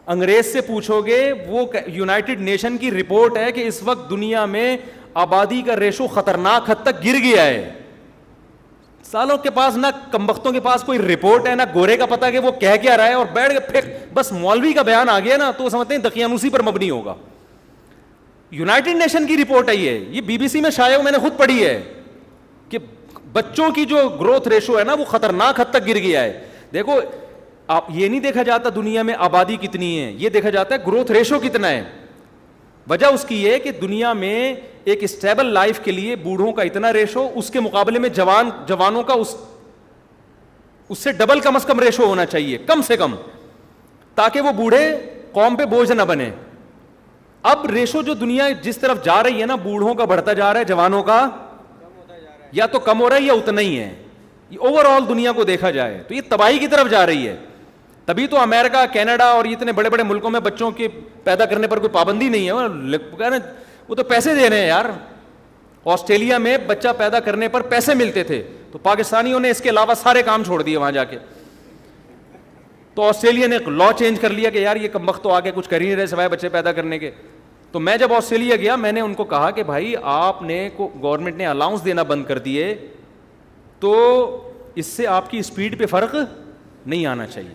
انگریز سے پوچھو گے, وہ یونائٹڈ نیشن کی رپورٹ ہے کہ اس وقت دنیا میں آبادی کا ریشو خطرناک حد تک گر گیا ہے. سالوں کے پاس نہ کمبختوں کے پاس کوئی رپورٹ ہے نہ گورے کا پتہ کہ وہ کہہ کیا رہا ہے, اور بیٹھ کے پھر بس مولوی کا بیان آ گیا نا تو سمجھتے ہیں دقیانوسی پر مبنی ہوگا. یونائٹڈ نیشن کی رپورٹ ہے یہ BBC میں شائع, میں نے خود پڑھی ہے کہ بچوں کی جو گروتھ ریشو ہے نا وہ خطرناک حد تک گر گیا ہے. دیکھو آپ یہ نہیں دیکھا جاتا دنیا میں آبادی کتنی ہے, یہ دیکھا جاتا ہے گروتھ ریشو کتنا ہے. وجہ اس کی یہ کہ دنیا میں ایک اسٹیبل لائف کے لیے بوڑھوں کا اتنا ریشو, اس کے مقابلے میں جوانوں کا اس سے ڈبل کم از کم ریشو ہونا چاہیے کم سے کم, تاکہ وہ بوڑھے قوم پہ بوجھ نہ بنے. اب ریشو جو دنیا جس طرف جا رہی ہے نا, بوڑھوں کا بڑھتا جا رہا ہے, جوانوں کا یا تو کم ہو رہا ہے یا اتنا ہی ہے. اوور آل دنیا کو دیکھا جائے تو یہ تباہی کی طرف جا رہی ہے. تبھی تو امریکہ, کینیڈا اور اتنے بڑے بڑے ملکوں میں بچوں کے پیدا کرنے پر کوئی پابندی نہیں ہے, وہ تو پیسے دے رہے ہیں یار. آسٹریلیا میں بچہ پیدا کرنے پر پیسے ملتے تھے تو پاکستانیوں نے اس کے علاوہ سارے کام چھوڑ دیے وہاں جا کے. تو آسٹریلیا نے لا چینج کر لیا کہ یار یہ کمبخت تو آگے کچھ کر ہی نہیں رہے سوائے بچے پیدا کرنے کے. تو میں جب آسٹریلیا گیا میں نے ان کو کہا کہ بھائی آپ نے گورنمنٹ نے الاؤنس دینا بند کر دیے تو اس سے آپ کی اسپیڈ پہ فرق نہیں آنا چاہیے.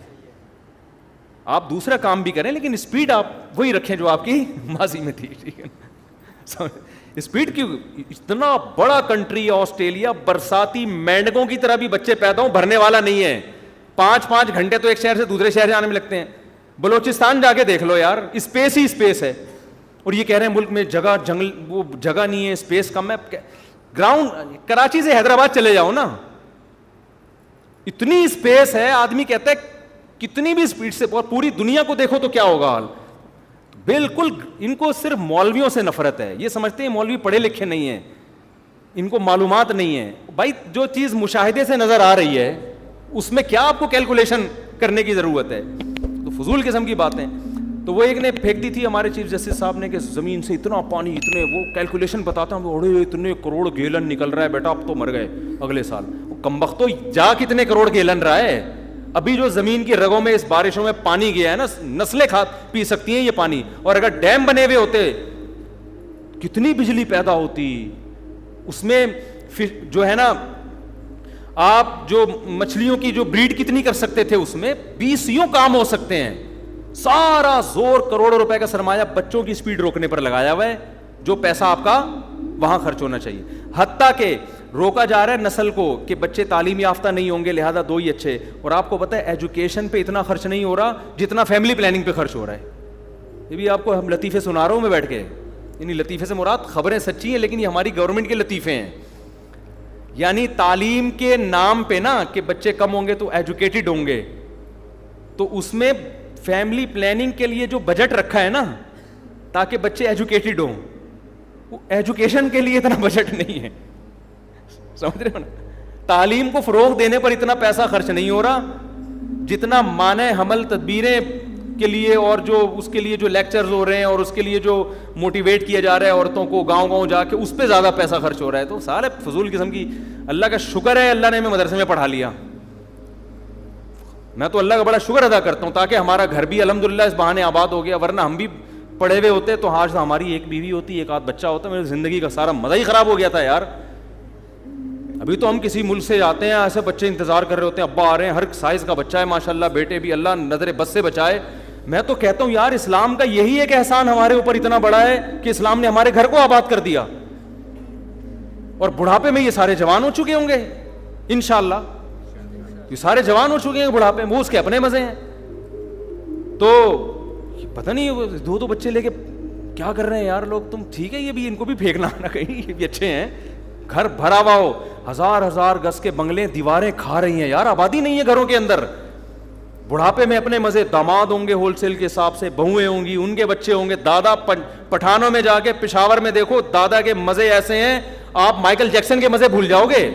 آپ دوسرا کام بھی کریں لیکن اسپیڈ آپ وہی رکھیں جو آپ کی ماضی میں تھی, ٹھیک ہے نا. اسپیڈ کی, اتنا بڑا کنٹری آسٹریلیا, برساتی مینڈکوں کی طرح بھی بچے پیدا ہوں بھرنے والا نہیں ہے. 5 گھنٹے تو ایک شہر سے دوسرے شہر جانے میں لگتے ہیں. بلوچستان جا کے دیکھ لو یار, اسپیس ہی اسپیس ہے. اور یہ کہہ رہے ہیں ملک میں جگہ جنگل وہ جگہ نہیں ہے, اسپیس کم ہے. گراؤنڈ کراچی سے حیدرآباد چلے جاؤ نا, اتنی اسپیس ہے. آدمی کہتا ہے کتنی بھی اسپیڈ سے, اور پوری دنیا کو دیکھو تو کیا ہوگا حال. بالکل ان کو صرف مولویوں سے نفرت ہے. یہ سمجھتے ہیں مولوی پڑھے لکھے نہیں ہیں, ان کو معلومات نہیں ہے. بھائی جو چیز مشاہدے سے نظر آ رہی ہے اس میں کیا آپ کو کیلکولیشن کرنے کی ضرورت ہے. تو فضول قسم کی باتیں. تو وہ ایک نے پھینک دی تھی ہمارے چیف جسٹس صاحب نے کہ زمین سے اتنا پانی, اتنے وہ کیلکولیشن بتاتا ہوں, اڑے اتنے کروڑ گیلن نکل رہا ہے بیٹا, اب تو مر گئے اگلے سال. وہ کمبخت تو جا کتنے کروڑ گیلن رہا ہے. ابھی جو زمین کی رگوں میں اس بارشوں میں پانی گیا ہے نا, نسلیں پی سکتی ہیں یہ پانی. اور اگر ڈیم بنے ہوئے ہوتے کتنی بجلی پیدا ہوتی. اس میں جو ہے نا آپ جو مچھلیوں کی جو بریڈ کتنی کر سکتے تھے, اس میں 20 کام ہو سکتے ہیں. سارا زور کروڑوں روپے کا سرمایہ بچوں کی سپیڈ روکنے پر لگایا ہوا ہے, جو پیسہ آپ کا وہاں خرچ ہونا چاہیے. حتیٰ کہ روکا جا رہا ہے نسل کو کہ بچے تعلیم یافتہ نہیں ہوں گے, لہذا 2 ہی اچھے. اور آپ کو پتہ ہے ایجوکیشن پہ اتنا خرچ نہیں ہو رہا جتنا فیملی پلاننگ پہ خرچ ہو رہا ہے. یہ بھی آپ کو ہم لطیفے سنا رہا ہوں میں بیٹھ کے, یعنی لطیفے سے مراد خبریں سچی ہیں لیکن یہ ہماری گورنمنٹ کے لطیفے ہیں. یعنی تعلیم کے نام پہ نا کہ بچے کم ہوں گے تو ایجوکیٹڈ ہوں گے, تو اس میں فیملی پلاننگ کے لیے جو بجٹ رکھا ہے نا تاکہ بچے ایجوکیٹڈ ہوں, وہ ایجوکیشن کے لیے اتنا بجٹ نہیں ہے. سمجھ رہے ہو نا, تعلیم کو فروغ دینے پر اتنا پیسہ خرچ نہیں ہو رہا جتنا مانع حمل تدبیریں کے لیے اور جو اس کے لیے جو لیکچرز ہو رہے ہیں اور اس کے لیے جو موٹیویٹ کیا جا رہا ہے عورتوں کو گاؤں گاؤں جا کے, اس پہ زیادہ پیسہ خرچ ہو رہا ہے. تو سارے فضول قسم کی. اللہ کا شکر ہے اللہ نے ہمیں مدرسے میں پڑھا لیا, میں تو اللہ کا بڑا شکر ادا کرتا ہوں تاکہ ہمارا گھر بھی الحمدللہ اس بہانے آباد ہو گیا, ورنہ ہم بھی پڑھے ہوئے ہوتے تو آج ہماری ایک بیوی ہوتی, ایک آدھ بچہ ہوتا, میری زندگی کا سارا مزہ ہی خراب ہو گیا تھا یار. ابھی تو ہم کسی ملک سے آتے ہیں, ایسے بچے انتظار کر رہے ہوتے ہیں, ابا آ رہے ہیں, ہر سائز کا بچہ ہے ماشاءاللہ, بیٹے بھی, اللہ نظر بس سے بچائے. میں تو کہتا ہوں یار اسلام کا یہی ایک احسان ہمارے اوپر اتنا بڑا ہے کہ اسلام نے ہمارے گھر کو آباد کر دیا, اور بڑھاپے میں یہ سارے جوان ہو چکے ہوں گے انشاءاللہ, یہ سارے جوان ہو چکے ہیں بڑھاپے میں, وہ اس کے اپنے مزے ہیں. تو پتہ نہیں 2 بچے لے کے کیا کر رہے ہیں یار لوگ. تم ٹھیک ہے, یہ بھی ان کو بھی پھینکنا نہ کہیں, یہ بھی اچھے ہیں. گھر بھرا ہوا ہو, 1000 گز کے بنگلے, دیواریں کھا رہی ہیں یار, آبادی نہیں ہے گھروں کے اندر. بڑھاپے میں اپنے مزے, داماد ہوں گے ہول سیل کے حساب سے, بہویں ہوں گی, ان کے بچے ہوں گے. دادا پٹھانوں میں جا کے پشاور میں دیکھو, دادا کے مزے ایسے ہیں آپ مائیکل جیکسن کے مزے بھول جاؤ گے.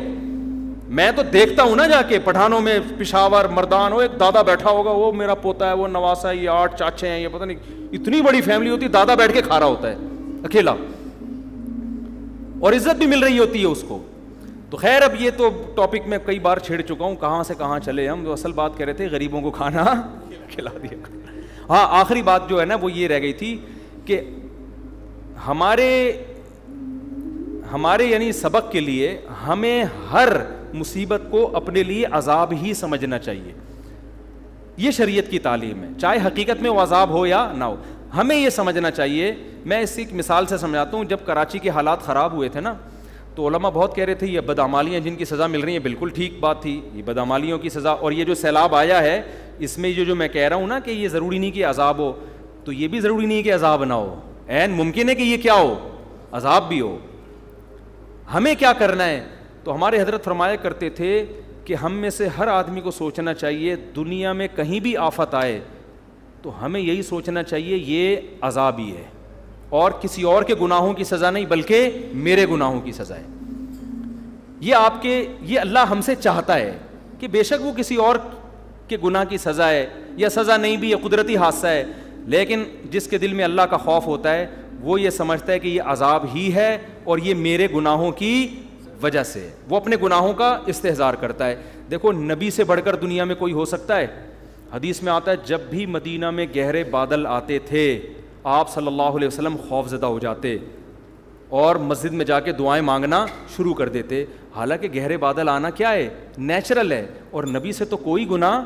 میں تو دیکھتا ہوں نا جا کے پٹھانوں میں, پشاور مردان, وہ ایک دادا بیٹھا ہوگا, وہ میرا پوتا ہے, وہ نواسا ہے, یہ 8 چاچے ہیں, یہ پتہ نہیں اتنی بڑی فیملی ہوتی ہے, دادا بیٹھ کے کھا رہا ہوتا ہے اکیلا, اور عزت بھی مل رہی ہوتی ہے اس کو. تو خیر اب یہ تو ٹاپک میں کئی بار چھیڑ چکا ہوں, کہاں سے کہاں چلے ہم. جو اصل بات کہہ رہے تھے غریبوں کو کھانا کھلا دیا. ہاں آخری بات جو ہے نا وہ یہ رہ گئی تھی کہ ہمارے یعنی سبق کے لیے ہمیں ہر مصیبت کو اپنے لیے عذاب ہی سمجھنا چاہیے. یہ شریعت کی تعلیم ہے, چاہے حقیقت میں وہ عذاب ہو یا نہ ہو, ہمیں یہ سمجھنا چاہیے. میں اس ایک مثال سے سمجھاتا ہوں. جب کراچی کے حالات خراب ہوئے تھے نا, تو علماء بہت کہہ رہے تھے یہ بدعمالیاں جن کی سزا مل رہی ہیں, بالکل ٹھیک بات تھی, یہ بدعمالیوں کی سزا. اور یہ جو سیلاب آیا ہے اس میں جو میں کہہ رہا ہوں نا کہ یہ ضروری نہیں کہ عذاب ہو, تو یہ بھی ضروری نہیں کہ عذاب نہ ہو, عین ممکن ہے کہ یہ کیا ہو, عذاب بھی ہو. ہمیں کیا کرنا ہے؟ تو ہمارے حضرت فرمایا کرتے تھے کہ ہم میں سے ہر آدمی کو سوچنا چاہیے دنیا میں کہیں بھی آفت آئے تو ہمیں یہی سوچنا چاہیے یہ عذاب ہی ہے, اور کسی اور کے گناہوں کی سزا نہیں بلکہ میرے گناہوں کی سزا ہے. یہ اللہ ہم سے چاہتا ہے کہ بے شک وہ کسی اور کے گناہ کی سزا ہے یا سزا نہیں بھی, یہ قدرتی حادثہ ہے, لیکن جس کے دل میں اللہ کا خوف ہوتا ہے وہ یہ سمجھتا ہے کہ یہ عذاب ہی ہے اور یہ میرے گناہوں کی وجہ سے, وہ اپنے گناہوں کا استحضار کرتا ہے. دیکھو نبی سے بڑھ کر دنیا میں کوئی ہو سکتا ہے؟ حدیث میں آتا ہے جب بھی مدینہ میں گہرے بادل آتے تھے آپ صلی اللہ علیہ وسلم خوف زدہ ہو جاتے اور مسجد میں جا کے دعائیں مانگنا شروع کر دیتے. حالانکہ گہرے بادل آنا کیا ہے, نیچرل ہے, اور نبی سے تو کوئی گناہ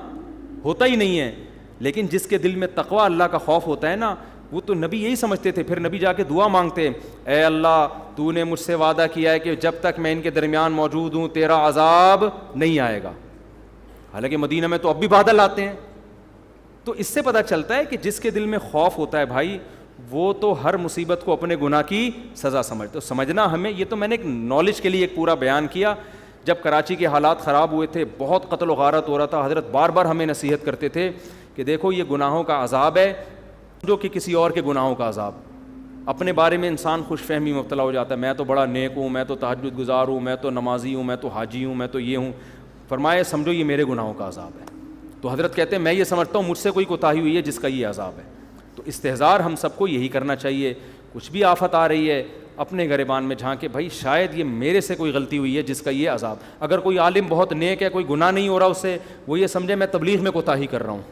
ہوتا ہی نہیں ہے, لیکن جس کے دل میں تقوی اللہ کا خوف ہوتا ہے نا, وہ تو نبی یہی سمجھتے تھے. پھر نبی جا کے دعا مانگتے, اے اللہ تو نے مجھ سے وعدہ کیا ہے کہ جب تک میں ان کے درمیان موجود ہوں تیرا عذاب نہیں آئے گا. حالانکہ مدینہ میں تو اب بھی بادل آتے ہیں. تو اس سے پتہ چلتا ہے کہ جس کے دل میں خوف ہوتا ہے بھائی, وہ تو ہر مصیبت کو اپنے گناہ کی سزا سمجھتے. تو سمجھنا ہمیں, یہ تو میں نے ایک نالج کے لیے ایک پورا بیان کیا. جب کراچی کے حالات خراب ہوئے تھے, بہت قتل و غارت ہو رہا تھا, حضرت بار بار ہمیں نصیحت کرتے تھے کہ دیکھو یہ گناہوں کا عذاب ہے جو کہ کسی اور کے گناہوں کا عذاب. اپنے بارے میں انسان خوش فہمی مبتلا ہو جاتا ہے, میں تو بڑا نیک ہوں, میں تو تہجد گزار ہوں, میں تو نمازی ہوں, میں تو حاجی ہوں, میں تو یہ ہوں. فرمایا سمجھو یہ میرے گناہوں کا عذاب ہے. تو حضرت کہتے ہیں میں یہ سمجھتا ہوں مجھ سے کوئی کوتاہی ہوئی ہے جس کا یہ عذاب ہے. تو استحضار ہم سب کو یہی کرنا چاہیے. کچھ بھی آفت آ رہی ہے اپنے گریبان میں جھانکے, بھائی شاید یہ میرے سے کوئی غلطی ہوئی ہے جس کا یہ عذاب. اگر کوئی عالم بہت نیک ہے, کوئی گناہ نہیں ہو رہا اس سے, وہ یہ سمجھے میں تبلیغ میں کوتاہی کر رہا ہوں,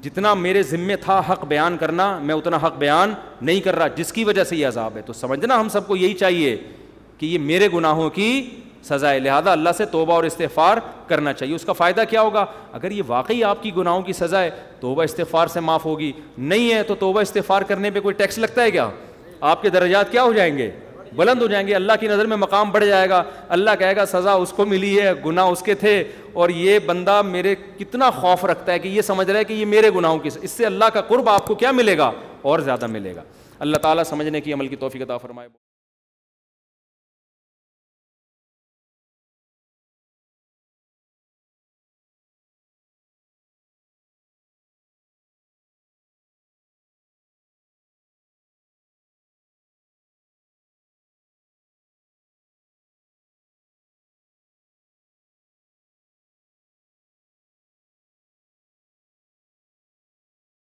جتنا میرے ذمے تھا حق بیان کرنا میں اتنا حق بیان نہیں کر رہا, جس کی وجہ سے یہ عذاب ہے. تو سمجھنا ہم سب کو یہی چاہیے کہ یہ میرے گناہوں کی سزا ہے. لہذا اللہ سے توبہ اور استغفار کرنا چاہیے. اس کا فائدہ کیا ہوگا؟ اگر یہ واقعی آپ کی گناہوں کی سزا ہے, توبہ استغفار سے معاف ہوگی. نہیں ہے تو توبہ استغفار کرنے پہ کوئی ٹیکس لگتا ہے کیا؟ آپ کے درجات کیا ہو جائیں گے؟ بلند ہو جائیں گے. اللہ کی نظر میں مقام بڑھ جائے گا. اللہ کہے گا سزا اس کو ملی ہے, گناہ اس کے تھے, اور یہ بندہ میرے کتنا خوف رکھتا ہے کہ یہ سمجھ رہا ہے کہ یہ میرے گناہوں کی, اس سے اللہ کا قرب آپ کو کیا ملے گا؟ اور زیادہ ملے گا. اللہ تعالیٰ سمجھنے کی عمل کی توفیق عطا فرمائے.